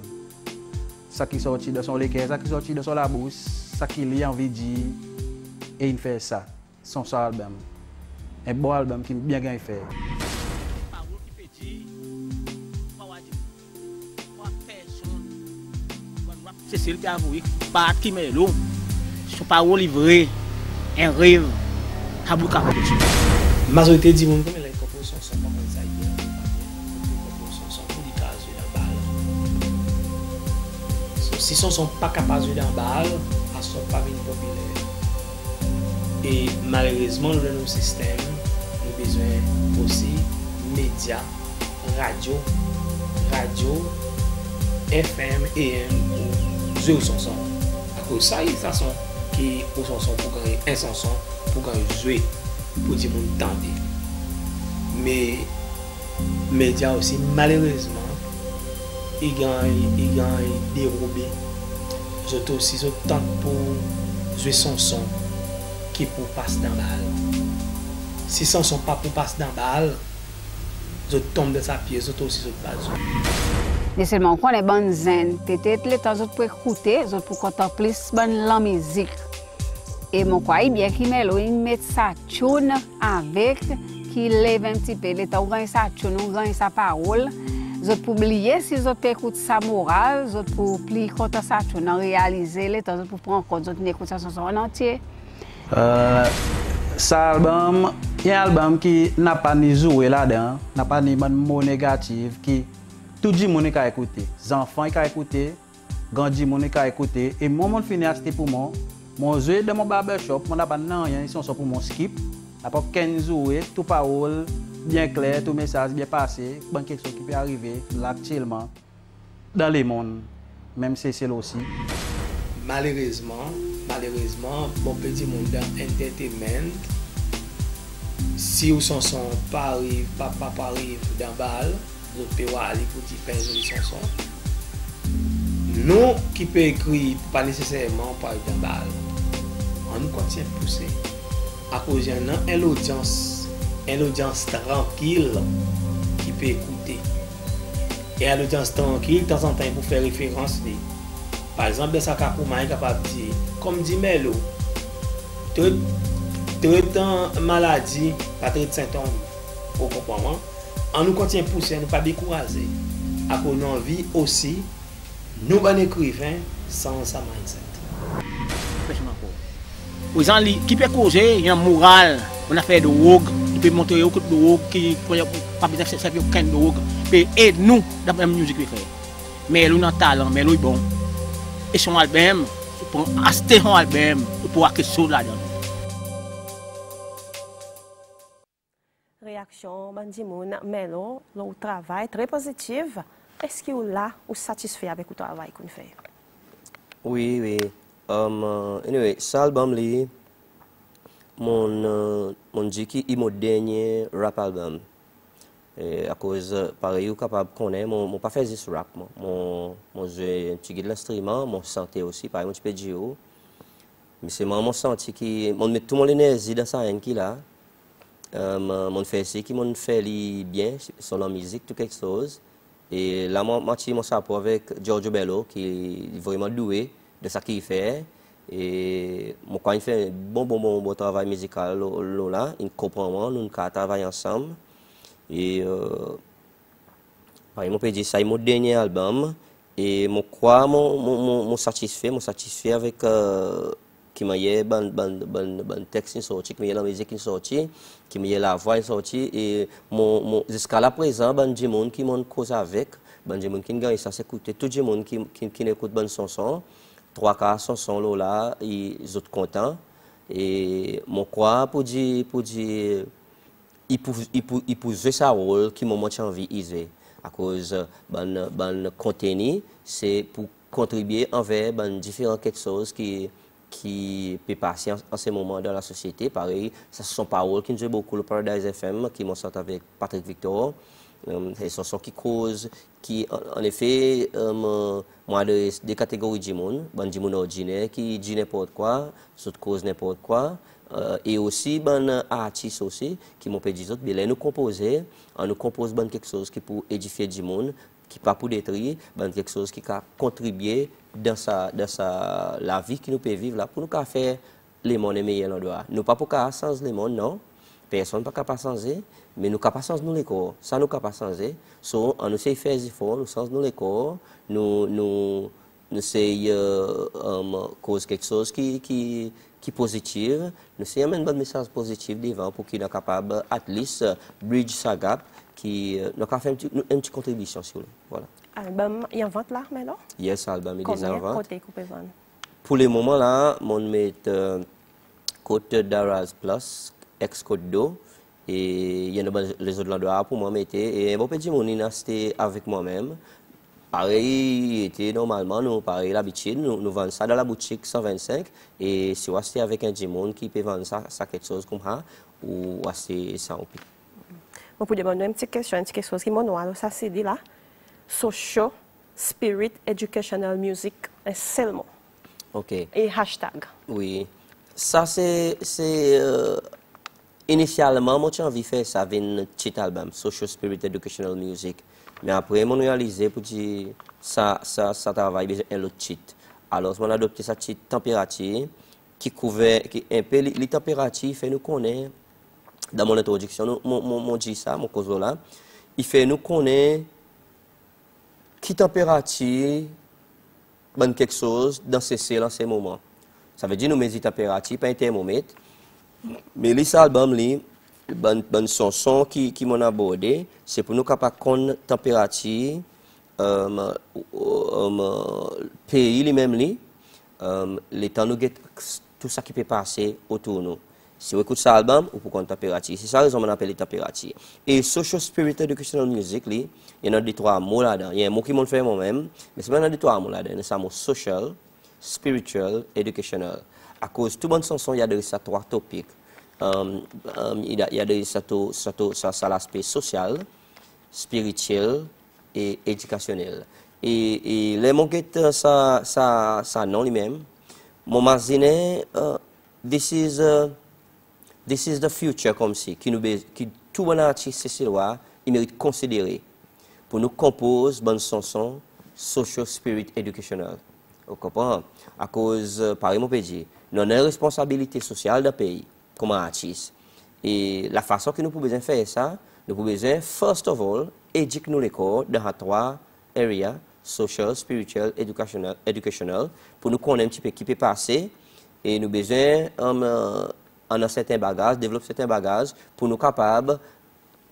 Ce qui sortit de son léquer, ce qui sortit de son la bouche, ce qu'il y a envie de dire, et il fait ça, son album. Un bon album qui bien bien fait. C'est celui qui a avoué par qui Melo, son parole livré, un rêve, à bout de la majorité du monde, comme les compositions sont pas comme ça, les compositions sont pour des cases dans la balle. Si ils ne sont pas capables de dans la balle, ils ne sont pas venus populaires. Et malheureusement, dans nos systèmes, nous avons besoin aussi de médias, radio, FM, AM, jouer au son. À cause ça, il y a une façon qui au son pour gagner un son, pour gagner jouer, pour dire mon temps. Mais les médias aussi, malheureusement, ils gagnent dérobé. J'entends aussi autant pour jouer son qui pour passer dans la balle. Si son son pas pour passer dans la balle, je tombe de sa pied, je aussi je pas jouer. Mais seulement quand on est bon zen, peut-être les temps pour écouter, pour contempler la musique. Et mon croyais bien qu'il met sa tune avec, qui lève un petit peu, les temps où gagne sa tune, où gagne sa parole. Je peux oublier si je peux écouter sa morale, je peux oublier quand sa tune, réaliser les temps pour prendre en compte, je écoute sa chanson en entier. Cet album, il y a un album qui n'a pas ni joué là-dedans, n'a pas ni mot négatif, qui tout le monde a écouté. Les enfants ont écouté, les gens ont écouté. Et moi, je finis acheter pour moi. Mon jeu dans mon barbershop, je n'ai pas rien, ils sont pour mon skip. Après 15 jours, tout parole, bien clair, tout message bien passé. Bon, quelque chose qui peut arriver là actuellement dans le monde, même si c'est là aussi. Malheureusement, bon petit monde dans entertainment, si vous sont pas arrive dans balle, vous pouvez aller pour dire pas une chanson. Nous qui peut écrire pas nécessairement par dans balle. On nous continue à pousser. À cause de une audience tranquille qui peut écouter. Et à l'audience tranquille, de temps en temps, pour faire référence. Par exemple, dans sa cas, pour moi, capable de dire, comme dit Melo, traitant maladie, pas traiter symptômes. Vous comprenez? On nous continue à pousser, à ne pas décourager. À cause de nos vies aussi, nous, les écrivains, sans sa mindset. Aux gens qui peuvent causer, il y a une morale, on a fait de rogue, qui peut montrer au coup de l'eau, qui peut pas besoin de servir aucun de l'eau, et nous, dans la musique qu'il fait. Mais nous, notre talent, mais nous, bon. Et son album, pour acheter son album, pour avoir quelque chose là-dedans. Réaction, Bandimoun, Melo, le travail très positif. Est-ce que vous là, vous satisfait avec le travail qu'on fait? Oui, oui. Anyway, cet album là, mon dit qu'il mon dernier rap album. Et à cause, pareil, capable de connaître, mon pas fait juste rap, mon joué un petit guide l'instrument, mon santé aussi, pareil, mon petit peu de géo. Mais c'est mon senti qui, mon met tout mon énergie dans ça qui là. Mon fait ici qui m'ont fait bien sur la musique tout quelque chose. Et là mon rapport avec Giorgio Bello qui est vraiment doué de ce qu'il fait. Et mon quand il fait un bon travail musical là, il comprend moi, nous travaillons ensemble. Et mon peut dire ça, mon dernier album et mon quoi mon satisfait avec qui m'a y ban texte qui sorti, qui m'a y la musique qui sorti, qui m'a y la voix qui sorti et mon jusqu'à la présent ban du monde qui m'ont cause avec, ban du monde qui gagne ça s'écouter tout le monde qui écoute bonne chanson, 3/4 chanson là ils sont contents et mon quoi pour dire il peut jouer sa rôle qui m'a envie de à cause ban contenu c'est pour contribuer envers différentes quelque chose qui peut passer en ce moment dans la société. Pareil, ça sont paroles qui nous jouent beaucoup le Paradise FM qui m'ont sorti avec Patrick Victor. Et ce sont qui cause qui en effet moi des catégories de monde, du monde ordinaire qui dit n'importe quoi, d'autres cause n'importe quoi. Et aussi ben artistes aussi qui m'ont dit autres bien nous composer, on nous compose ben quelque chose qui pour édifier du monde, qui pas pour détruire, ben quelque chose qui a contribué dans la vie qui nous peut vivre là pour nous faire les mondes meilleurs endroit. Nous pas pour qu'à changer les mondes non. Personne pas capable changer, mais nous capable changer nous les corps. Ça nous capable changer. So on essaie faire des efforts, nous change nous les corps, nous essaie cause quelque chose qui positive, nous essayons amener un bon message positif devant pour qu'il soit capable at least bridge sa gap qui nous a fait une petite contribution sur lui. Voilà. Album, il y a en vente là maintenant? Yes, album est déjà en vente. Côté coupé vendre? Pour le moment là, mon met code Daraz Plus, ex code do et il y a les autres endroits pour moi mettre et bon petit mon c'était avec moi-même. Pareil, était normalement nous pareil l'habitude nous vendons ça dans la boutique 125 et si on c'est avec un monde qui peut vendre ça quelque chose comme ça ou c'est ça au pire. On peut demander une petite question qui m'ont noir ça c'est dit là social spirit educational music seulement. OK. Et hashtag. Oui. Ça c'est initialement moi j'ai envie de faire ça avec un petit album social spirit educational music. Mais après, on a réalisé pour dire ça travaille besoin un autre titre. Alors, on a adopté cette petite température qui couvre un peu les températures, fait nous connaître, dans mon introduction, mon dit ça, mon cause là, il fait nous connaître qui température bonne quelque chose dans ces moments. Ça veut dire nous mesurer température, pas un thermomètre, mais les albums, bonne chanson qui m'ont abordé, c'est pour nous capables de connaître la température pays lui-même les temps nous tout ça qui peut passer autour de nous. Si vous écoutez cet album, vous pouvez connaître la température. C'est ça raison qu'on appelle la température. Et social spirit educational music, il y en a des trois mots là-dedans. Il y a un mot qui m'ont fait moi-même, mais c'est pas des trois mots là-dedans. C'est un mot social, spiritual, educational. À cause de toute bonne chanson, il y a de ces trois topics. Il y a l'aspect social, spirituel et éducationnel. Et les mots qui ça non lui-même, mon magazine, this is the future comme si, qui tout bon artiste c'est là, il mérite considérer pour nous composer bonne chanson social spirit educational. Vous comprenez? À cause, par exemple, nous avons une responsabilité sociale d'un pays. Comme artiste. Et la façon que nous pouvons faire ça, nous pouvons, first of all, éduquer nous les corps dans les trois areas, social, spiritual, educational, pour nous connaître un petit peu qui peut passer. Et nous besoin en a certains bagages, développe certains bagages pour nous capables,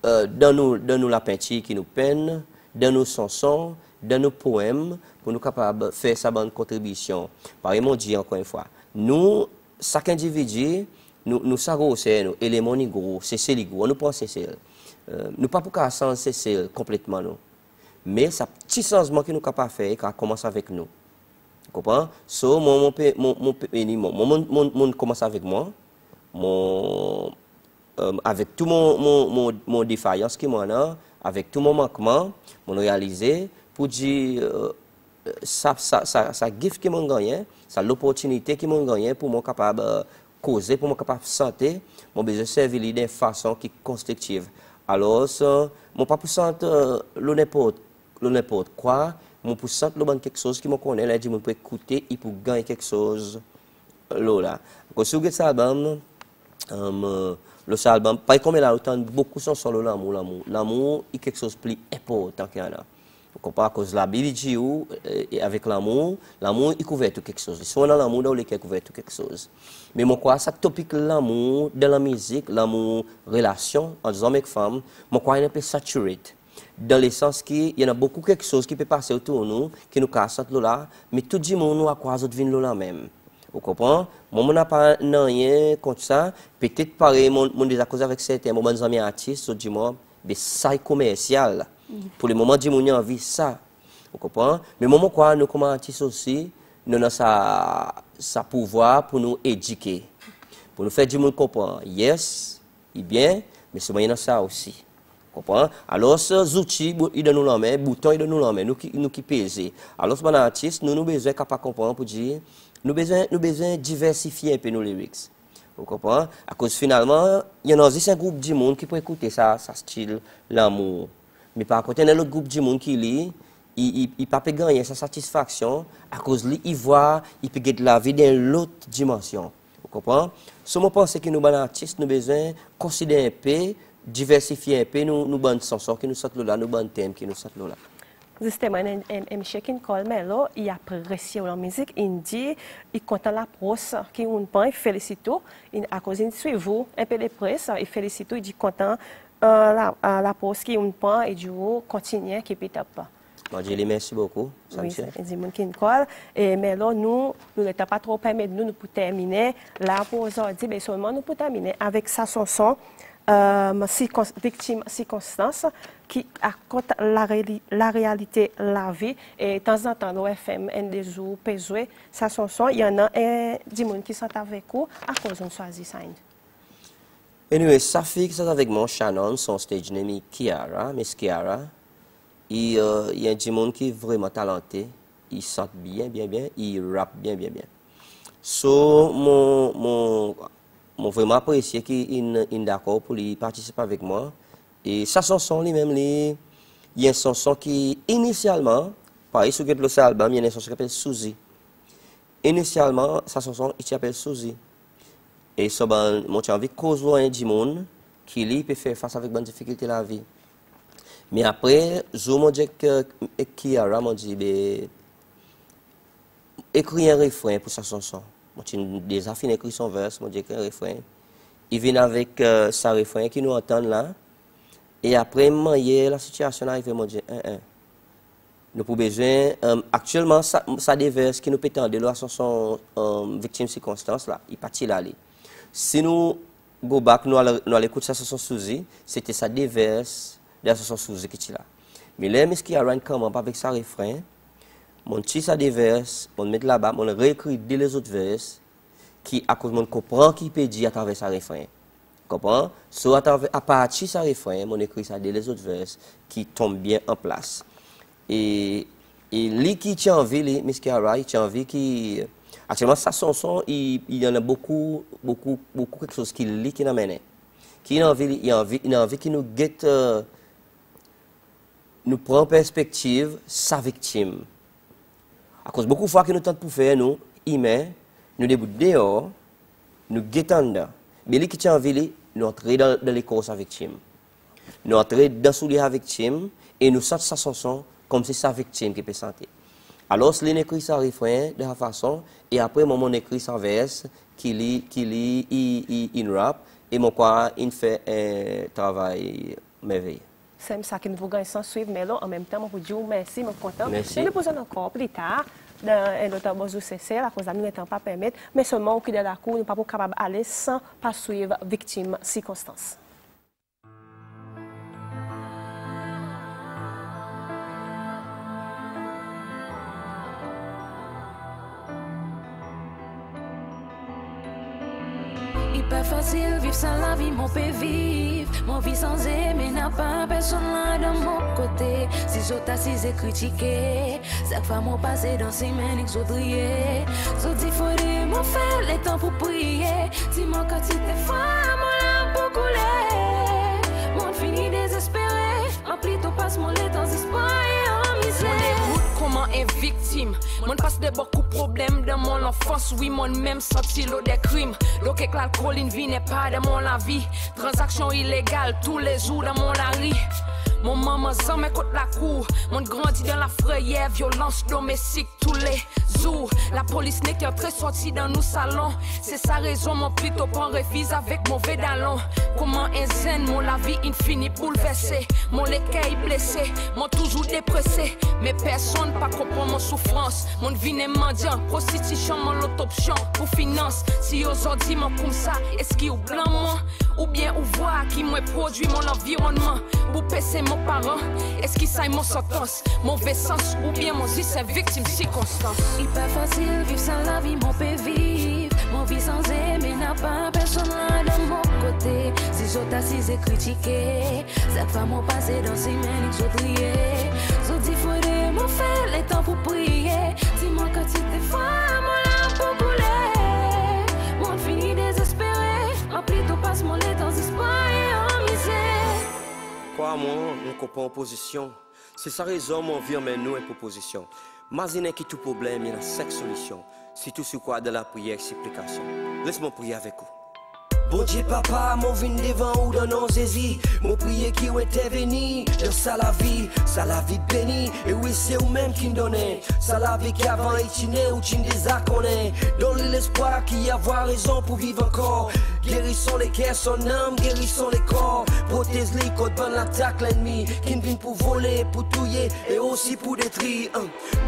dans nous la peinture qui nous peine, dans nos chansons, dans nos poèmes, pour nous capables de faire sa bonne contribution. Par exemple, dit encore une fois, nous, chaque individu, nous savons c'est nous, éléments gros, c'est les gros, nous pensons c'est nous pas pour qu'à sens c'est complètement nous. Mais ça petit changement que nous capable faire, ça commence avec nous. Vous comprenez? So mon commence avec moi, avec tout mon défaillance qui m'en a, avec tout mon manquement, mon réalisé pour dire ça gift qui m'ont gagné, ça l'opportunité qui m'ont gagné pour moi capable causer, pour moi capable santé, mon besoin servir d'une façon qui constructive. Alors mon pas pour sentir n'importe quoi, mon pour sentir quelque chose qui me connaît, là dit mon peut écouter et pour gagner quelque chose là. Parce que cet album le album pas comme là autant beaucoup sont sur l'amour est quelque chose de plus important qu'il y en a. Comparé à cause de la Billie et avec l'amour il couvert tout quelque chose. Soit dans l'amour, dans le cas couvert tout quelque chose. Mais moi quoi, ça topic l'amour dans la musique, l'amour relation entre hommes et femmes, moi quoi il est un peu saturé. Dans le sens qu'il y en a beaucoup quelque chose qui peut passer autour de nous, qui nous casse là, mais tout le monde nous a quoi autres vient là même. Vous comprenez? Moi on n'a pas rien contre ça. Peut-être pareil mon désaccord avec certains bons amis artistes, du moi, mais ça est commercial. Pour le moment, dis-moi, on a envie ça. Vous comprenez? Mais moment quoi, nous, comme artistes aussi, nous avons ça pouvoir pour nous éduquer. Pour nous faire du monde comprendre. Yes, il bien, mais c'est moyen ça aussi. Vous comprenez? Alors, ces outils, ils donnent nous la main, boutons, ils donnent nous la main, nous qui pèsent. Alors, ces artistes, nous avons besoin de comprendre pour dire, nous avons besoin de diversifier un peu nos lyrics. Vous comprenez? À cause finalement, il y a un groupe de monde qui peut écouter ça style, l'amour. Mais par contre, il y a l'autre groupe de monde qui lit, il ne peut pas gagner sa satisfaction à cause de il voit, il peut gagner la vie dans l'autre dimension. Vous comprenez? Si je pense que nous, les artistes, nous avons besoin de considérer un peu, diversifier un peu nos bonnes chansons qui nous sortent là, nos bons thèmes qui nous sortent là. Justement, chacun call Melo, il apprécie la musique, il dit, il compte la presse, qui on pense, il félicite, à cause de suivre un peu de presse, il félicite, il dit content. La pause qui on prend et du coup continuer qui peut up. Moi je les merci beaucoup. Oui, c'est du monde qui nous colle et mais là nous n'étant pas trop permis nous pour terminer là pour aujourd'hui mais seulement nous pour terminer avec sa chanson victime circonstance qui raconte la réalité la vie et de temps en temps l'OFM un des jours peut jouer sa chanson il y en a du monde qui sont avec vous à cause on choisit ça. Anyway, sa fille qui est avec moi, Shannon, son stage name est Kiara, Miss Kiara. Il y a un monde qui est vraiment talenté. Il chante bien, il rappe bien. So, mon vraiment apprécié qu'il est d'accord pour participer avec moi. Et sa chanson lui-même, il y a une chanson qui, initialement, pareil, sur le album, il y a une chanson qui s'appelle Suzy. Initialement, sa chanson, il s'appelle Suzy. Et ça, moi, j'ai envie de causer un du monde qui peut faire face avec une difficulté de la vie. Mais après, je me dis que Kiara m'a dit, écris un refrain pour sa chanson. Moi, j'ai déjà fini d'écrire son verse, moi, j'ai écrit un refrain. Il vient avec sa refrain qui nous entend là. Et après, la situation arrive, moi, j'ai nous avons besoin, actuellement, ça des vers qui nous peut tendre, la chanson victime circonstance là, il partit là. Si nous go back, nous allons écouter sa chanson Suzy, c'était ça des vers de la chanson Suzy qui est là. Mais là, ce qui a rien comment avec sa refrain, mon petit ça des vers, on met là-bas, on réécrit les autres vers qui à cause on comprend qui peut dire à travers sa refrain. Comprends? So à partir de sa refrain, on écrit ça les autres vers qui tombent bien en place. Et lui qui tient envie, Miss Kiara, il tient envie qui actuellement sa chanson, il y en a beaucoup quelque chose qui lit qui n'amène. Il a envie qui nous guette, nous prend en perspective sa victime. À cause beaucoup de fois que nous tentons pour faire nous, nous débutons dehors, nous guettons dedans. Mais lui qui tient envie, nous entrons dans les corps de sa victime. Nous entrons dans sous la victime et nous sentons sa chanson comme si sa victime qui peut sentir. Alors, si on écrit sa refrain de la façon, et après, on écrit sa verse il rap et mon quoi il fait un travail merveilleux. C'est ça qui nous vous gagne sans suivre Melo en même temps pour dire merci, mon content. Merci. Et nous posons encore plus tard dans un autre besoin cesser la cause ne temps pas permettre mais seulement au qui de la cour nous pas capable aller sans pas suivre victime circonstances. Pas facile vivre sans la vie, mon peut vivre. Mon vie sans aimer n'a pas personne là de mon côté. Si j'autre assis et critiqué, chaque fois mon passé dans ces mains exodriées. So dit faut de mon faire les temps pour prier. Dis-moi quand tu t'es femme, mon âme pour couler. Mon fini désespéré, en plutôt passe mon lait dans espoir et en misère. Comment est victime? Mon passe de beaucoup de problèmes dans mon enfance. Oui, mon même senti l'eau des crimes. Donc, que l'alcool ne vient pas de mon la vie. Transaction illégale tous les jours dans mon lari. Mon maman s'en met contre la cour. Mon grandit dans la frayère, violence domestique tous les jours. La police n'est qu'un très sorti dans nos salons. C'est sa raison, mon plutôt prend refuse avec mauvais dallon. Comment un zen, mon la vie infinie bouleversée. Mon l'écaille blessé, mon toujours dépressé. Mais personne pas comprend mon souffrance. Mon vie n'est mendiant, prostitution, mon l'autre option pour finance. Si aujourd'hui mon comme ça, est-ce qu'il ou blanc moi? Ou bien ou voir qui m'a produit mon environnement pour passer mon parent, est-ce qu'il saille mon sentence, mauvais sens ou bien mon vie c'est victime circonstance. Il pas facile vivre sans la vie, mon peut vivre. Mon vie sans aimer n'a pas personne là de mon côté. Si j'autre assis et critiqué, cette femme mon passé dans ses mains exodriées. So dit faut de mon faire les temps pour prier. Dis-moi quand tu t'es femme, mon âme pour couler. Mon fini désespéré, en plutôt passe mon lait dans espoir et en misère. Quoi, moi, on comprend en position. C'est sa raison, mon vie, mais nous, en proposition. Imagine qui tout problème, il y a 5 solutions. Si tout sur quoi de la prière, supplication. Laisse-moi prier avec vous. Bon Dieu papa, mon vin devant ou dans nos zézis. Mon prier qui ou intervenu dans ça la vie bénie. Et oui c'est ou même qui me donnait. Ça la vie qui avant itiné ou tu déjà connais. Donne l'espoir qu'il y avoir raison pour vivre encore. Guérissons les cœurs, son âme, guérissons les corps. Protège-les contre bonne attaque l'ennemi. Qui ne vient pour voler, pour touiller et aussi pour détruire.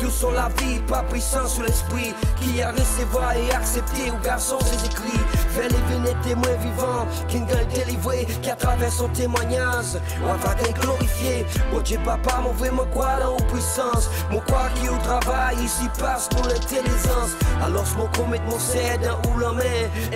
Tout sur la vie, pas puissant sur l'esprit. Qui a recevoir et accepter ou garçon ses écrits. Fais les vignes témoins vivant, qui gagne délivré, qui à travers son témoignage, on va gagner glorifié. Bon Dieu papa, mon vraiment croire en puissance, mon croire qui au travail ici passe pour l'intelligence. Alors mon commettre mon serre dans ou la main,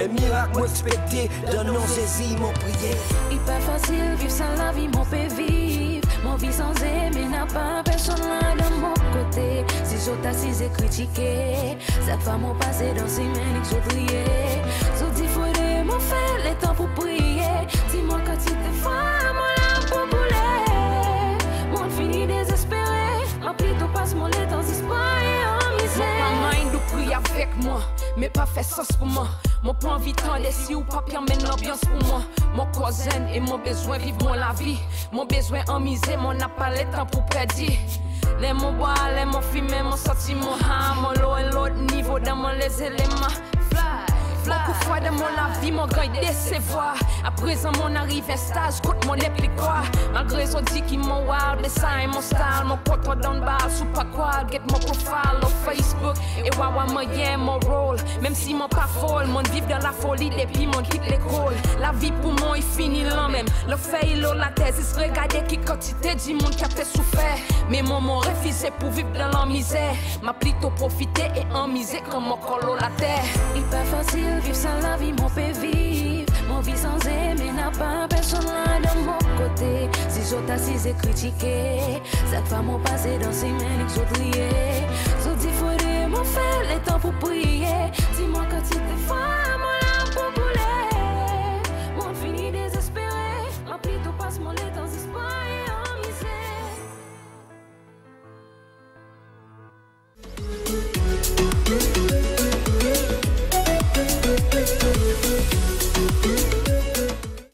un miracle moi expecté dans nos saisies, mon prier. Il pas facile vivre sans la vie, mon peut vivre. Mon vie sans aimer n'a pas personne là de mon côté. Si j'autre assis et critiqué, cette femme mon passé dans ses mains exodriées. So dit faut de mon faire les temps pour prier. Dis-moi quand tu t'es femme, mon âme pour couler. Mon fini désespéré, en plutôt passe mon lait dans espoir et en misère. Mon mind ou prie avec moi, mais pas fait sens pour moi. Mon point vite en laisser ou pas mène l'ambiance pour moi. Mon cousin et mon besoin vivre mon la vie. Mon besoin en misère, mon n'a pas le temps pour perdre. Les mon bois, les mon fumer, mon sentiment, mon l'eau et l'autre niveau dans mon les éléments. Beaucoup de fois dans mon la vie, mon gars décevoir. À présent, mon arrive un stage, coûte mon épique quoi. Malgré ce dit qui mon wild, mais ça est mon style. Mon pote dans le bar, sous pas quoi. Get mon profile au Facebook. Et wawa, moi, yeah, mon rôle. Même si mon pas folle, mon vivre dans la folie depuis mon quitte l'école. La vie pour moi, il finit là même. Le fait, il a la thèse, il se regarde qui quantité du monde qui a fait souffert. Mais mon refusé pour vivre dans la misère. M'a plutôt profité et en misère comme mon colo la terre. Il pas facile vivre sans la vie, mon peut vivre. Mon vie sans aimer n'a pas personne là de mon côté. Si j'autre assis et critiqué, cette femme mon passé dans ses mains exodriées. So dit faut de mon